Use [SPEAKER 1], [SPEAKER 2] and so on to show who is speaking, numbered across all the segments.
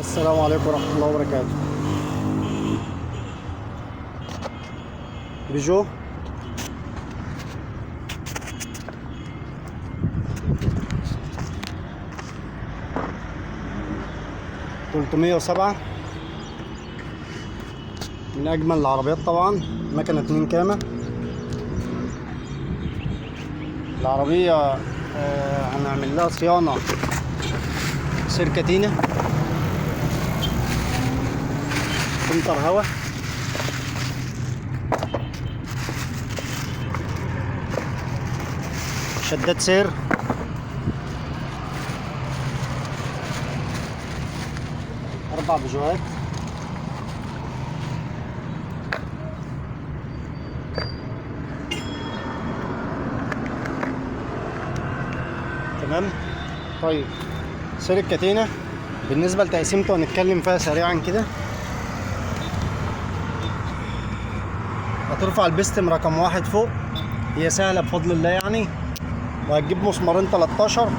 [SPEAKER 1] السلام عليكم ورحمة الله وبركاته. بيجو 307 من أجمل العربيات طبعا، مكنة 2 كامة. العربية هنعمل لها صيانة سيركاتينا، سنتر هوا، شدات سير، أربع بيجوهات، تمام. طيب سير الكاتينة بالنسبة لتقسيمته هنتكلم فيها سريعا كده. هترفع البستم رقم 1 فوق، هي سهلة بفضل الله يعني، وهتجيب مسمارين 13،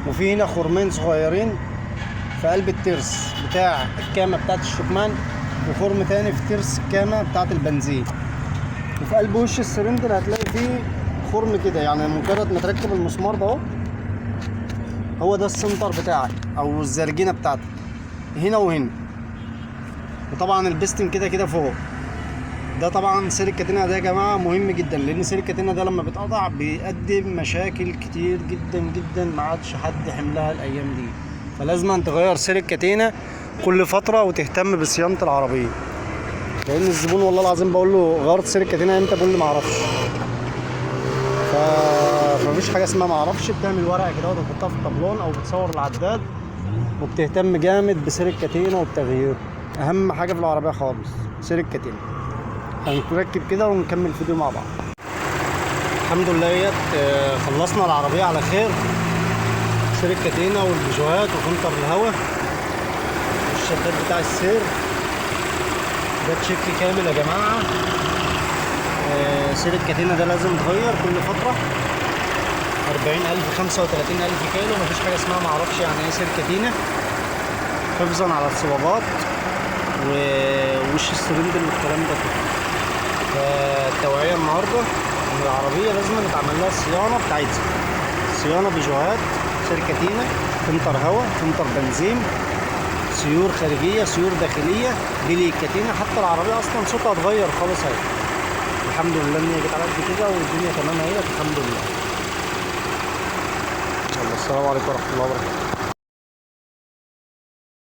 [SPEAKER 1] وفي هنا خرمين صغيرين في قلب الترس بتاع الكامة بتاعت الشكمان، وخرم تاني في ترس الكامة بتاعت البنزين، وفي قلب وش السلندر هتلاقي فيه خرم كده، يعني مجرد ما تركب المسمار ده اهو، هو ده السنتر بتاعك او الزرجينة بتاعتك هنا وهنا. وطبعا البستم كده كده فوق. ده طبعا سير الكاتينة ده يا جماعة مهم جدا، لان سير الكاتينة ده لما بيتقطع بيقدم مشاكل كتير جدا جدا ما عادش حد حملها الايام دي، فلازم تغير سير الكاتينة كل فترة وتهتم بصيانة العربية. لان الزبون والله العظيم بقول له غيرت سير الكاتينة امتى، بيقول لي ما اعرفش. فمفيش حاجة اسمها ما اعرفش، بتعمل ورقة كده وتحطها في الطابلون او بتصور العداد، وبتهتم جامد بسير الكاتينة وبتغييره. اهم حاجة في العربية خالص سير الكاتينة. هنركب كده ونكمل الفيديو مع بعض. الحمد لله خلصنا العربية على خير. سير الكاتينة والبيجوهات وفلتر الهواء والشداد بتاع السير ده تشيك كامل يا جماعة. سير الكاتينة ده لازم يتغير كل فترة، 40,000 35,000 كيلو. مفيش حاجة اسمها معرفش يعني ايه سير كاتينة، حفظا على الصبابات ووش السلندر والكلام ده كله. فالتوعية النهاردة ان العربية لازم يتعمل لها الصيانة بتاعتها، صيانة بيجوهات، سير كاتينة، فلتر هواء، فلتر بنزين، سيور خارجية، سيور داخلية، ديلي الكاتينة. حتى العربية اصلا صوتها اتغير خالص اهي. الحمد لله ان هي جت على قد كده والدنيا تمام اهي، الحمد لله. يلا السلام عليكم ورحمة الله وبركاته.